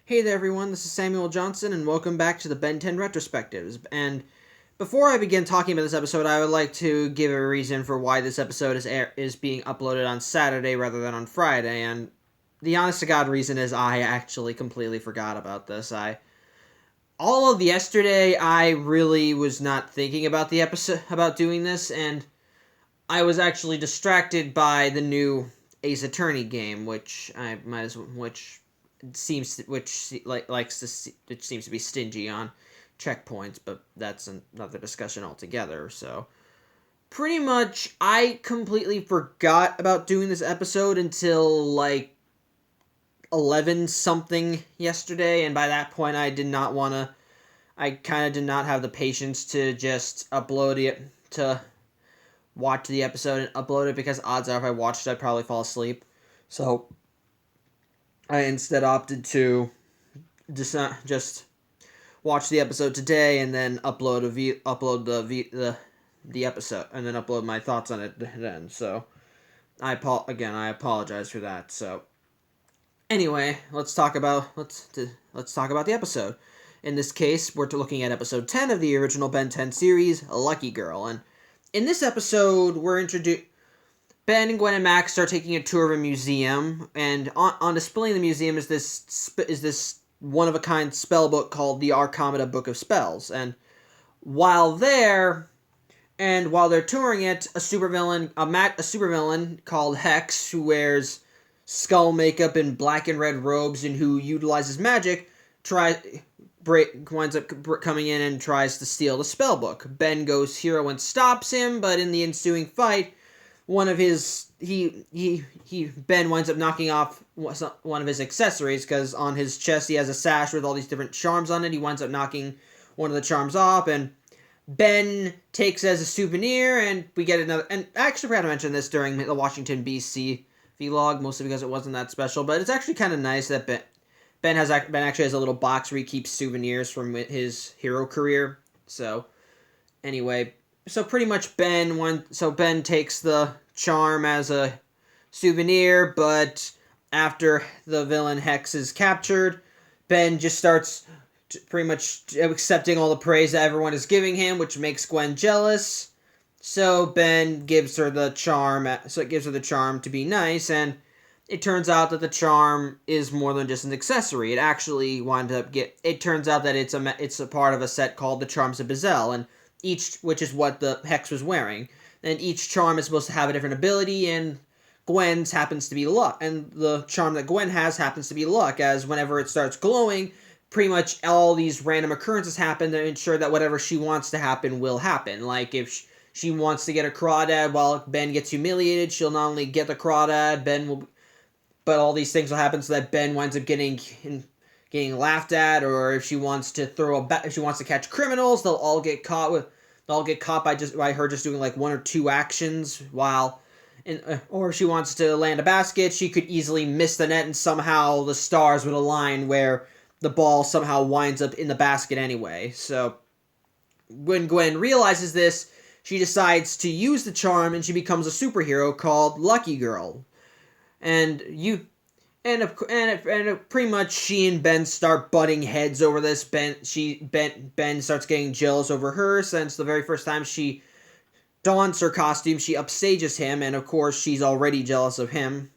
Hey there, everyone. This is Samuel Johnson, and welcome back to the Ben 10 Retrospectives. And before I begin talking about this episode, I would like to give a reason for why this episode is being uploaded on Saturday rather than on Friday. And the honest to God reason is I actually completely forgot about this. All of yesterday, I really was not thinking about the episode about doing this, and I was actually distracted by the new Ace Attorney game, which which seems to be stingy on checkpoints, but that's another discussion altogether. So pretty much, I completely forgot about doing this episode until like 11 something yesterday, and by that point, I did not want to. I kind of did not have the patience to just upload it to watch the episode and upload it because odds are if I watched it, I'd probably fall asleep. So I instead opted to just watch the episode today and then upload the episode and then upload my thoughts on it then. So I apologize for that. So anyway, let's talk about the episode. In this case, we're looking at episode 10 of the original Ben 10 series, Lucky Girl, and in this episode, we're introduced. Ben and Gwen and Max start taking a tour of a museum, and on display in the museum is this one of a kind spell book called the Arcana Book of Spells. And while there, while they're touring it, a supervillain called Hex, who wears skull makeup and black and red robes and who utilizes magic, winds up coming in and tries to steal the spell book. Ben goes hero and stops him, but in the ensuing fight, Ben winds up knocking off one of his accessories because on his chest he has a sash with all these different charms on it. He winds up knocking one of the charms off, and Ben takes it as a souvenir, and we get another. And I actually forgot to mention this during the Washington BC vlog, mostly because it wasn't that special. But it's actually kind of nice that Ben actually has a little box where he keeps souvenirs from his hero career. So anyway, so pretty much Ben takes the charm as a souvenir, but after the villain Hex is captured, Ben just starts pretty much accepting all the praise that everyone is giving him, which makes Gwen jealous. So Ben gives her the charm. So it gives her the charm to be nice, and it turns out that the charm is more than just an accessory. It actually It turns out that it's a part of a set called the Charms of Bezel, and which is what the Hex was wearing. And each charm is supposed to have a different ability, and Gwen's happens to be luck. And the charm that Gwen has happens to be luck, as whenever it starts glowing, pretty much all these random occurrences happen to ensure that whatever she wants to happen will happen. Like if she wants to get a crawdad while Ben gets humiliated, she'll not only get the crawdad, but all these things will happen so that Ben winds up getting laughed at, or if she wants to catch criminals, they'll all get caught by her just doing like one or two actions or if she wants to land a basket, she could easily miss the net and somehow the stars would align where the ball somehow winds up in the basket anyway. So when Gwen realizes this, she decides to use the charm and she becomes a superhero called Lucky Girl. And pretty much she and Ben start butting heads over this. Ben starts getting jealous over her since the very first time she dons her costume, she upstages him, and of course she's already jealous of him.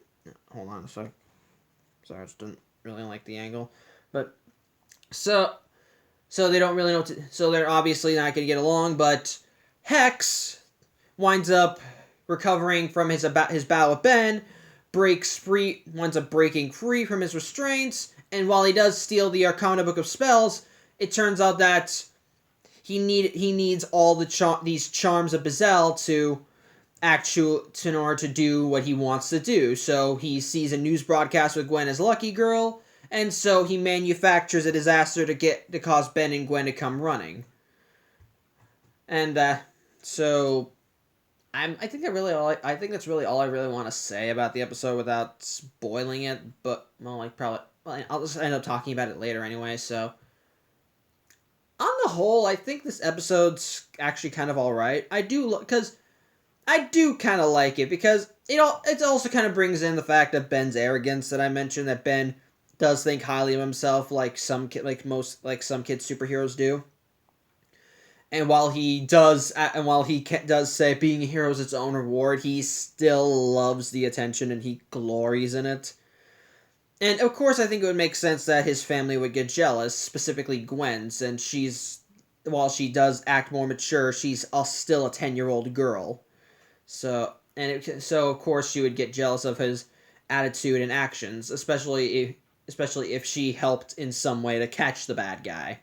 Hold on a sec. Sorry, I just didn't really like the angle. But so they don't really know so they're obviously not gonna get along, but Hex winds up recovering from his battle with Ben, winds up breaking free from his restraints, and while he does steal the Arcana Book of Spells, it turns out that he needs all these charms of Bezel in order to do what he wants to do. So he sees a news broadcast with Gwen as Lucky Girl, and so he manufactures a disaster to cause Ben and Gwen to come running. And so I think that's really all I really want to say about the episode without spoiling it. But I'll just end up talking about it later anyway. So on the whole, I think this episode's actually kind of all right. I do kind of like it because it also kind of brings in the fact of Ben's arrogance that I mentioned, that Ben does think highly of himself, like some kids superheroes do. And while he does say being a hero is its own reward, he still loves the attention and he glories in it. And of course, I think it would make sense that his family would get jealous, specifically Gwen, since while she does act more mature, she's still a 10-year-old girl. So of course she would get jealous of his attitude and actions, especially if she helped in some way to catch the bad guy.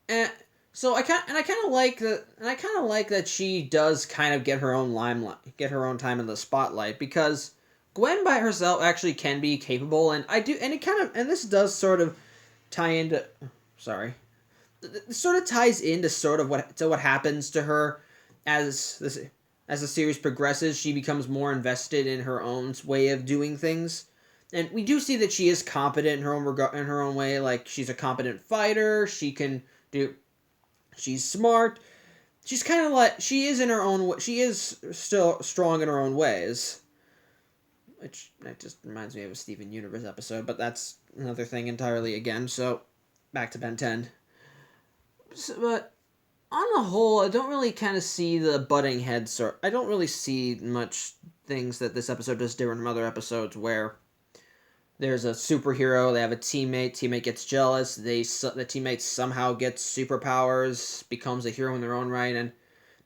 And so I kind of like that, and I kind of like that she does kind of get her own limelight, get her own time in the spotlight, because Gwen by herself actually can be capable, and this does sort of tie into, sorry, it sort of ties into what happens to her as the series progresses. She becomes more invested in her own way of doing things. And we do see that she is competent in her own way. Like, she's a competent fighter. She's smart. She's kind of like, she is in her own. She is still strong in her own ways. Which that just reminds me of a Steven Universe episode, but that's another thing entirely again. So, back to Ben 10. But on the whole, I don't really kind of see the butting heads. I don't really see much things that this episode does different from other episodes where there's a superhero, they have a teammate gets jealous, the teammate somehow gets superpowers, becomes a hero in their own right, and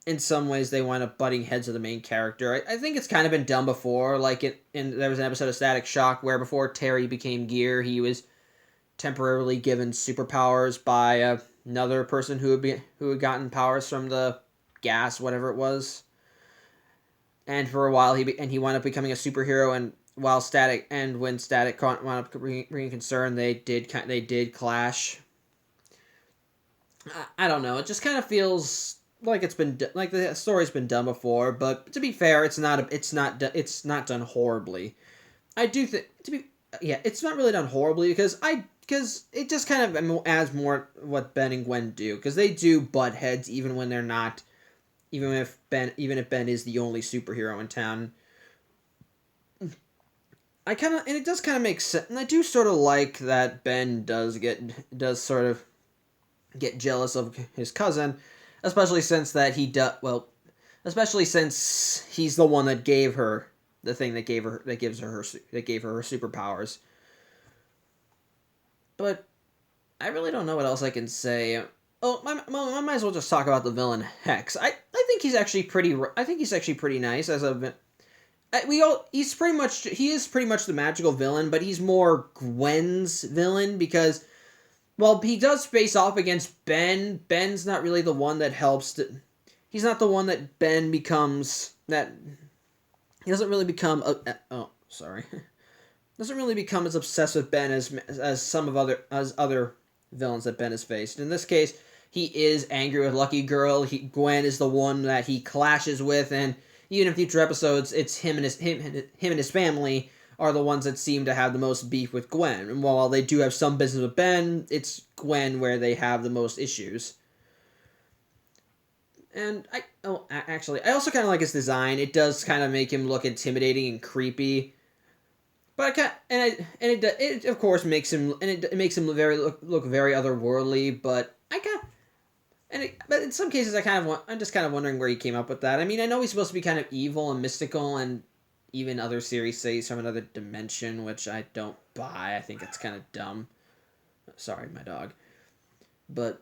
in some ways they wind up butting heads with the main character. I think it's kind of been done before, there was an episode of Static Shock where before Terry became Gear, he was temporarily given superpowers by another person who had gotten powers from the gas, whatever it was. And for a while he wound up becoming a superhero, and when Static wound up bringing concern, they did clash. I don't know. It just kind of feels like the story's been done before, but to be fair, it's not done horribly. I do think it's not really done horribly because it just kind of adds more what Ben and Gwen do, because they do butt heads even when they're not, even if Ben is the only superhero in town. And it does kind of make sense, and I do sort of like that Ben does sort of get jealous of his cousin, especially since he's the one that gave her the thing that gave her her superpowers. But I really don't know what else I can say. Oh, I might as well just talk about the villain Hex. I think he's actually pretty nice as a. He is pretty much the magical villain, but he's more Gwen's villain because, while he does face off against Ben, Ben's not really the one that helps. He's not the one that Ben becomes. That he doesn't really become. Doesn't really become as obsessed with Ben as other villains that Ben has faced. In this case, he is angry with Lucky Girl. Gwen is the one that he clashes with, and even in future episodes, it's him and his family are the ones that seem to have the most beef with Gwen. And while they do have some business with Ben, it's Gwen where they have the most issues. And I also kind of like his design. It does kind of make him look intimidating and creepy. But it of course makes him look very otherworldly. But but in some cases I'm just kind of wondering where he came up with that. I mean, I know he's supposed to be kind of evil and mystical, and even other series say he's from another dimension, which I don't buy. I think it's kind of dumb. Sorry, my dog. But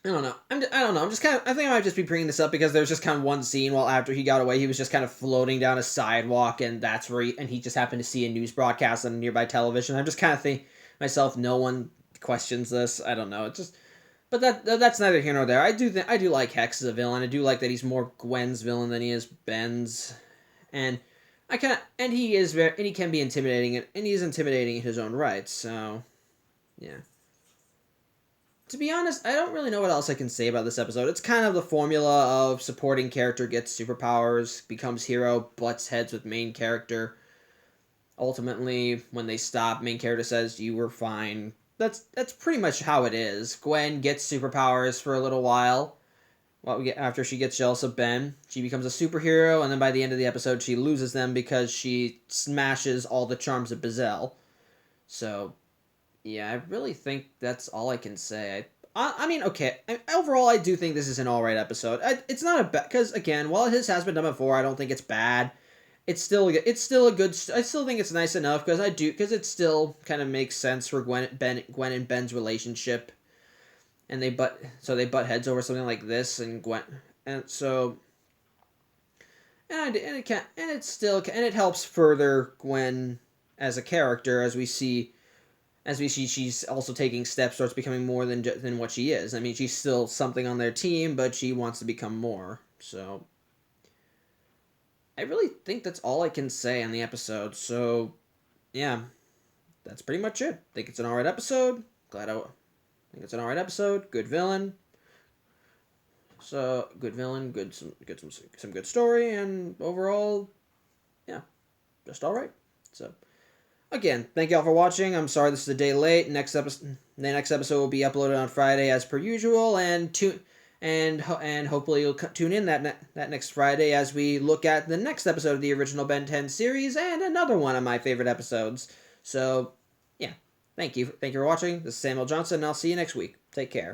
I don't know. I don't know. I think I might just be bringing this up because there's just kind of one scene while after he got away, he was just kind of floating down a sidewalk, and that's where he just happened to see a news broadcast on a nearby television. I'm just kind of thinking myself, no one questions this. I don't know. It's just, but that's neither here nor there. I do like Hex as a villain. I do like that he's more Gwen's villain than he is Ben's, and he can be intimidating, and he is intimidating in his own right. So, yeah. To be honest, I don't really know what else I can say about this episode. It's kind of the formula of supporting character gets superpowers, becomes hero, butts heads with main character. Ultimately, when they stop, main character says, "You were fine." That's pretty much how it is. Gwen gets superpowers for a little while. After she gets jealous of Ben, she becomes a superhero, and then by the end of the episode, she loses them because she smashes all the charms of Bezel. So yeah, I really think that's all I can say. I mean, okay. Overall, I do think this is an all right episode. It's not a bad because again, while this has been done before, I don't think it's bad. It's still a good. I still think it's nice enough because it still kind of makes sense for Gwen and Ben's relationship, and they butt heads over something like this, and Gwen, and so and it can and it still and it helps further Gwen as a character as we see she's also taking steps towards becoming more than what she is. I mean, she's still something on their team, but she wants to become more. So I really think that's all I can say on the episode. So yeah, that's pretty much it. I think it's an alright episode. Think it's an alright episode. Good villain. So good villain, some good story, and overall, yeah, just alright. So again, thank y'all for watching. I'm sorry this is a day late. The next episode will be uploaded on Friday as per usual, and hopefully you'll tune in that next Friday as we look at the next episode of the original Ben 10 series and another one of my favorite episodes. So, yeah, thank you for watching. This is Samuel Johnson, and I'll see you next week. Take care.